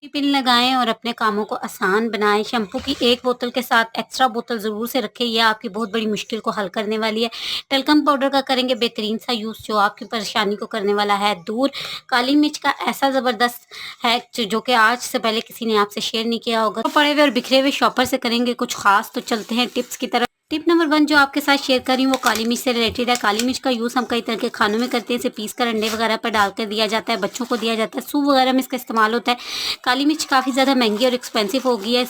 Pin लगाएँ और अपने कामों को आसान बनाएँ। शैम्पू की एक बोतल के साथ एक्स्ट्रा बोतल ज़रूर से रखें, ये आपकी बहुत बड़ी मुश्किल को हल करने वाली है। टल्कम पाउडर का करेंगे बेहतरीन सा यूज़ जो आपकी परेशानी को करने वाला है दूर। काली मिर्च का ऐसा ज़बरदस्त है जो कि आज से पहले किसी ने आपसे शेयर नहीं किया होगा। तो पड़े हुए और बिखरे हुए शॉपर से करेंगे कुछ ख़ास, तो चलते हैं टिप्स की तरफ। टिप नंबर 1 जो आपके साथ शेयर कर रही हूँ वो काली मिर्च से रिलेटेड है। काली मिर्च का यूज़ हम कई तरह के खानों में करते हैं। इसे पीस कर अंडे वगैरह पर डाल कर दिया जाता है, बच्चों को दिया जाता है, सूप वगैरह में इसका इस्तेमाल होता है। काली मिर्च काफ़ी ज़्यादा महंगी और एक्सपेंसिव हो गई है।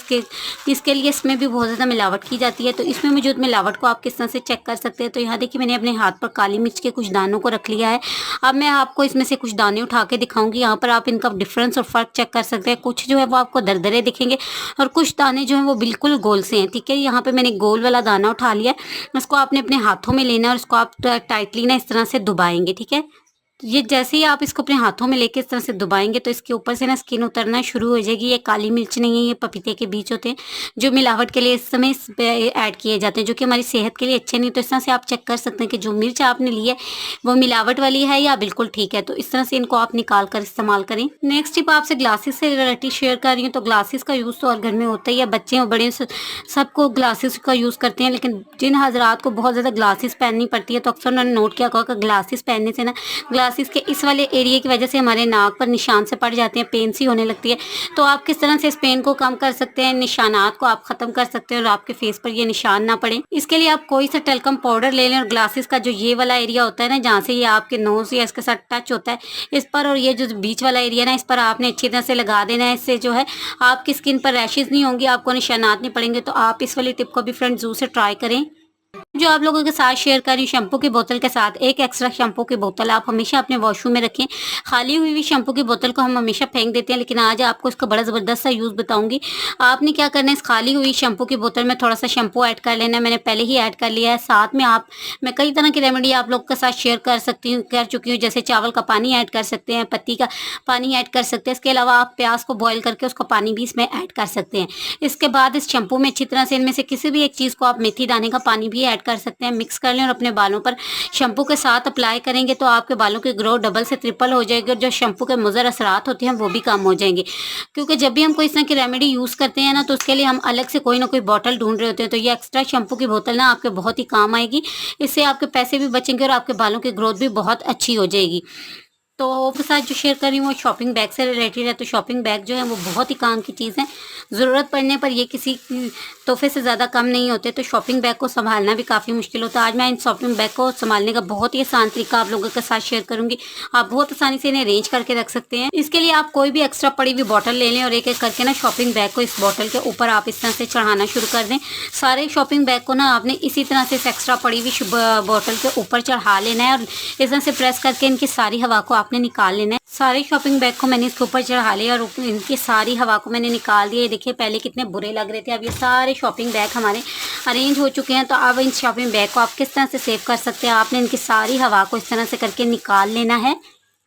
इसके लिए इसमें भी बहुत ज़्यादा मिलावट की जाती है। तो इसमें मौजूद मिलावट को आप किस तरह से चेक कर सकते हैं। तो यहाँ देखिए मैंने अपने हाथ पर काली मिर्च के कुछ दानों को रख लिया है। अब मैं आपको इसमें से कुछ दाने उठा के दिखाऊंगी। यहाँ पर आप इनका डिफरेंस और फ़र्क चेक कर सकते हैं। कुछ जो है वो आपको दरदरे दिखेंगे और कुछ दाने जो हैं वो बिल्कुल गोल से हैं। ठीक है, यहाँ पे मैंने गोल वाला दाना उठा लिया है। इसको आपने अपने हाथों में लेना है और इसको आप टाइटली ना इस तरह से दबाएंगे। ठीक है, ये जैसे ही आप इसको अपने हाथों में लेके इस तरह से दबाएंगे तो इसके ऊपर से ना स्किन उतरना शुरू हो जाएगी। ये काली मिर्च नहीं है, ये पपीते के बीज होते हैं जो मिलावट के लिए इस समय इस पे ऐड किए जाते हैं, जो कि हमारी सेहत के लिए अच्छे नहीं। तो इस तरह से आप चेक कर सकते हैं कि जो मिर्च आपने ली है वो मिलावट वाली है या बिल्कुल ठीक है। तो इस तरह से इनको आप निकाल कर इस्तेमाल करें। नेक्स्ट टिप आपसे ग्लासेस से रिलेटेड शेयर कर रही हूँ। तो ग्लासेस का यूज़ तो हर घर में होता ही है, बच्चे और बड़े सबको ग्लासेस का यूज़ करते हैं। लेकिन जिन हजरात को बहुत ज़्यादा ग्लासेस पहननी पड़ती है तो अक्सर उन्होंने नोट किया होगा कि ग्लासेस पहनने से ना ग्लासेस के इस वाले एरिया की वजह से हमारे नाक पर निशान से पड़ जाते हैं, पेन सी होने लगती है। तो आप किस तरह से इस पेन को कम कर सकते हैं, निशानात को आप ख़त्म कर सकते हैं और आपके फेस पर ये निशान ना पड़े। इसके लिए आप कोई सा टल्कम पाउडर ले लें और ग्लासेस का जो ये वाला एरिया होता है ना, जहाँ से ये आपके नोज़ या इसके साथ टच होता है, इस पर और ये जो बीच वाला एरिया ना, इस पर आपने अच्छी तरह से लगा देना है। इससे जो है आपकी स्किन पर रैशेज़ नहीं होंगी, आपको निशानात नहीं पड़ेंगे। तो आप इस वाली टिप को भी फ्रेंड्स ज़रूर से ट्राई करें। जो आप लोगों के साथ शेयर कर रही हूँ, शैम्पू की बोतल के साथ एक एक्स्ट्रा शैम्पू की बोतल आप हमेशा अपने वॉशरूम में रखें। खाली हुई शैम्पू की बोतल को हम हमेशा फेंक देते हैं, लेकिन आज आपको इसका बड़ा ज़बरदस्त सा यूज़ बताऊंगी। आपने क्या करना है, इस खाली हुई शैम्पू की बोतल में थोड़ा सा शैम्पू ऐड कर लेना है। मैंने पहले ही ऐड कर लिया है। साथ में मैं कई तरह की रेमेडी आप लोग के साथ शेयर कर चुकी हूँ। जैसे चावल का पानी ऐड कर सकते हैं, पत्ती का पानी ऐड कर सकते हैं। इसके अलावा आप प्याज को बॉयल करके उसका पानी भी इसमें ऐड कर सकते हैं। इसके बाद इस शैम्पू में अच्छी तरह से इनमें से किसी भी एक चीज़ को आप मेथी दाने का पानी भी ऐड कर सकते हैं, मिक्स कर लें और अपने बालों पर शैम्पू के साथ अप्लाई करेंगे तो आपके बालों की ग्रोथ डबल से ट्रिपल हो जाएगी और जो शैम्पू के मुज़र असरात होते हैं वो भी कम हो जाएंगे। क्योंकि जब भी हम कोई इस तरह की रेमेडी यूज़ करते हैं ना, तो उसके लिए हम अलग से कोई ना कोई बॉटल ढूंढ रहे होते हैं। तो ये एक्स्ट्रा शैम्पू की बोतल ना आपके बहुत ही काम आएगी। इससे आपके पैसे भी बचेंगे और आपके बालों की ग्रोथ भी बहुत अच्छी हो जाएगी। तो आपके साथ जो शेयर कर रही हूँ वो शॉपिंग बैग से रिलेटेड है। तो शॉपिंग बैग जो है वो बहुत ही काम की चीज़ है। ज़रूरत पड़ने पर ये किसी तोहफे से ज़्यादा कम नहीं होते। तो शॉपिंग बैग को संभालना भी काफ़ी मुश्किल होता है। आज मैं इन शॉपिंग बैग को संभालने का बहुत ही आसान तरीका आप लोगों के साथ शेयर करूँगी। आप बहुत आसानी से इन्हें अरेंज करके रख सकते हैं। इसके लिए आप कोई भी एक्स्ट्रा पड़ी हुई बॉटल ले लें और एक एक करके ना शॉपिंग बैग को इस बॉटल के ऊपर आप इस तरह से चढ़ाना शुरू कर दें। सारे शॉपिंग बैग को ना आपने इसी तरह से इस एक्स्ट्रा पड़ी हुई बॉटल के ऊपर चढ़ा लेना है और इस तरह से प्रेस करके इनकी सारी हवा को आपने निकाल लेना है। सारे शॉपिंग बैग को मैंने इसके ऊपर चढ़ा लिया और इनकी सारी हवा को मैंने निकाल दिया। देखिए पहले कितने बुरे लग रहे थे, अब ये सारे शॉपिंग बैग हमारे अरेंज हो चुके हैं। तो अब इन शॉपिंग बैग को आप किस तरह से सेव कर सकते हैं, आपने इनकी सारी हवा को इस तरह से करके निकाल लेना है।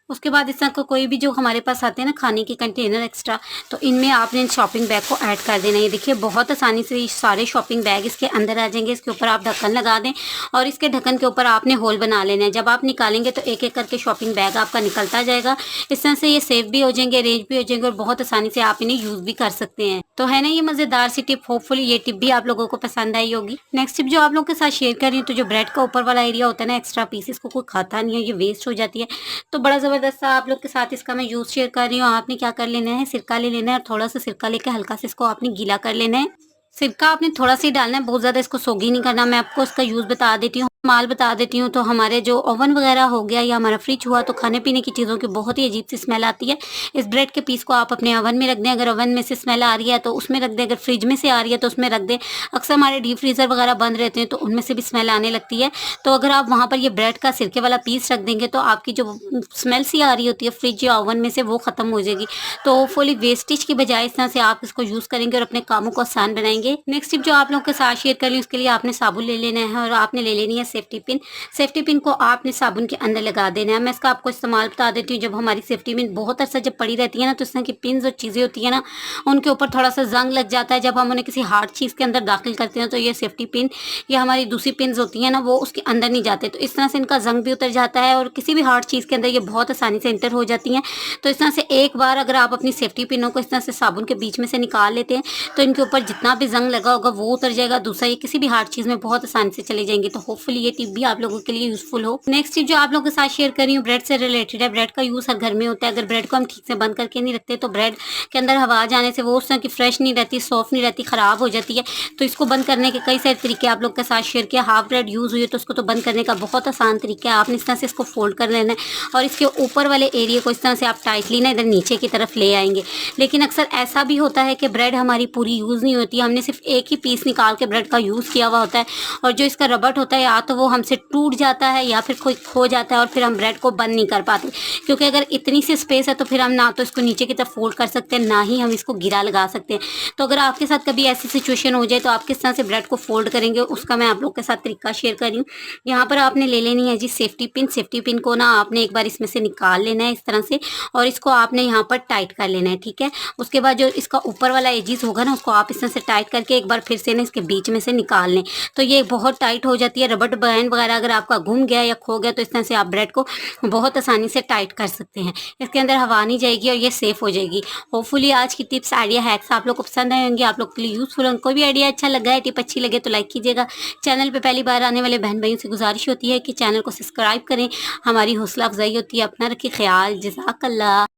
उसके बाद इस तरह का कोई भी जो हमारे पास आते हैं ना खाने के कंटेनर एक्स्ट्रा, तो इनमें आपने इन शॉपिंग बैग को ऐड कर देना है। ये देखिए बहुत आसानी से ये सारे शॉपिंग बैग इसके अंदर आ जाएंगे। इसके ऊपर आप ढक्कन लगा दें और इसके ढक्कन के ऊपर आपने होल बना लेना है। जब आप निकालेंगे तो एक एक करके शॉपिंग बैग आपका निकलता जाएगा। इस तरह से ये सेफ भी हो जाएंगे, अरेंज भी हो जाएंगे और बहुत आसानी से आप इन्हें यूज़ भी कर सकते हैं। तो है ना ये मज़ेदार सी टिप। होपफुली ये टिप भी आप लोगों को पसंद आई होगी। नेक्स्ट टिप जो आप लोगों के साथ शेयर कर रही हूँ, तो जो ब्रेड का ऊपर वाला एरिया होता है ना, एक्स्ट्रा पीसेस को कोई खाता नहीं है, ये वेस्ट हो जाती है। तो बड़ा ज़बरदस्त सा आप लोग के साथ इसका मैं यूज़ शेयर कर रही हूँ। आपने क्या कर लेना है, सिरका ले लेना है और थोड़ा सा सिरका लेकर हल्का से इसको आपने गीला कर लेना है। सिरका आपने थोड़ा सा ही डालना है, बहुत ज़्यादा इसको सोगी नहीं करना। मैं आपको इसका यूज़ बता देती हूँ, माल बता देती हूँ। तो हमारे जो ओवन वगैरह हो गया या हमारा फ्रिज हुआ, तो खाने पीने की चीज़ों की बहुत ही अजीब सी स्मेल आती है। इस ब्रेड के पीस को आप अपने ओवन में रख दें। अगर ओवन में से स्मेल आ रही है तो उसमें रख दें, अगर फ्रिज में से आ रही है तो उसमें रख दें। अक्सर हमारे डीप फ्रीज़र वगैरह बंद रहते हैं तो उनमें से भी स्मेल आने लगती है। तो अगर आप वहाँ पर ये ब्रेड का सिरके वाला पीस रख देंगे तो आपकी जो स्मेल सी आ रही होती है फ्रिज या ओवन में से, वो ख़त्म हो जाएगी। तो फुली वेस्टेज की बजाय इस तरह से आप इसको यूज़ करेंगे और अपने कामों को आसान बनाएंगे। नेक्स्ट टिप जो आप लोगों के साथ शेयर कर ली, उसके लिए आपने साबुन ले लेना है और आपने ले लेनी है सेफ्टी पिन। सेफ्टी पिन को आपने साबुन के अंदर लगा देना है। मैं इसका आपको इस्तेमाल बता देती हूँ। जब हमारी सेफ्टी पिन बहुत अरसा जब पड़ी रहती है ना, तो इस तरह की पिन्स और चीज़ें होती है ना, उनके ऊपर थोड़ा-सा ज़ंग लग जाता है। जब हम उन्हें किसी हार्ड चीज़ के अंदर दाखिल करते हैं, तो ये सेफ्टी पिन या हमारी दूसरी पिन्स होती हैं ना, वो उसके अंदर नहीं जाते। तो इस तरह से इनका ज़ंग भी उतर जाता है और किसी भी हार्ड चीज़ के अंदर ये बहुत आसानी से एंटर हो जाती हैं। तो इस तरह से एक बार अगर आप अपनी सेफ्टी पिनों को इस तरह से साबुन के बीच में से निकाल लेते हैं, तो इनके ऊपर जितना भी ज़ंग लगा होगा वो उतर जाएगा। दूसरा, ये किसी भी हार्ड चीज़ में बहुत आसानी से चली जाएँगी। तो होपफुली ये टिप भी आप लोगों के लिए यूज़फुल हो। नेक्स्ट टिप जो आप लोगों के साथ शेयर कर रही हूँ, ब्रेड से रिलेटेड है। ब्रेड का यूज़ हर घर में होता है। अगर ब्रेड को हम ठीक से बंद करके नहीं रखते, तो ब्रेड के अंदर हवा जाने से वो उस तरह की फ्रेश नहीं रहती, सॉफ्ट नहीं रहती, ख़राब हो जाती है। तो इसको बंद करने के कई सारे तरीके आप लोग के साथ शेयर किया। हाफ ब्रेड यूज़ हुई है, तो उसको तो बंद करने का बहुत आसान तरीका है। आपने इस तरह से इसको फोल्ड कर लेना है और इसके ऊपर वाले एरिया को इस तरह से आप टाइटली ना इधर नीचे की तरफ ले आएंगे। लेकिन अक्सर ऐसा भी होता है कि ब्रेड हमारी पूरी यूज़ नहीं होती, हमने सिर्फ एक ही पीस निकाल के ब्रेड का यूज़ किया हुआ होता है, और जो इसका रबट होता है या तो वो हमसे टूट जाता है या फिर कोई खो जाता है, और फिर हम ब्रेड को बंद नहीं कर पाते। क्योंकि अगर इतनी सी स्पेस है, तो फिर हम ना तो इसको नीचे की तरफ फोल्ड कर सकते हैं, ना ही हम इसको गिरा लगा सकते हैं। तो अगर आपके साथ कभी ऐसी सिचुएशन हो जाए, तो आप किस तरह से ब्रेड को फोल्ड करेंगे, उसका मैं आप लोग के साथ तरीका शेयर कर रही हूँ। यहाँ पर आपने ले लेनी है जी सेफ्टी पिन। सेफ्टी पिन को ना आपने एक बार इसमें से निकाल लेना है इस तरह से, और इसको आपने यहाँ पर टाइट कर लेना है, ठीक है। उसके बाद जो इसका ऊपर वाला एजिस होगा ना, उसको आप इस तरह से टाइट करके एक बार फिर से ना इसके बीच में से निकाल लें। तो ये बहुत टाइट हो जाती है। रबड़ बैंड वगैरह अगर आपका घूम गया या खो गया, तो इस तरह से आप ब्रेड को बहुत आसानी से टाइट कर सकते हैं। इसके अंदर हवा नहीं जाएगी और ये सेफ हो जाएगी। होपफुली आज की टिप्स, आइडिया, हैक्स आप लोग को पसंद आए होंगे, आप लोग के लिए यूजफुल होंगे। कोई भी आइडिया अच्छा लगा है, टिप अच्छी लगे तो लाइक कीजिएगा। चैनल पे पहली बार आने वाले बहन भाइयों से गुजारिश होती है कि चैनल को सब्सक्राइब करें। हमारी हौसला अफजाई होती है। अपना रखिए ख्याल। जज़ाकल्लाह।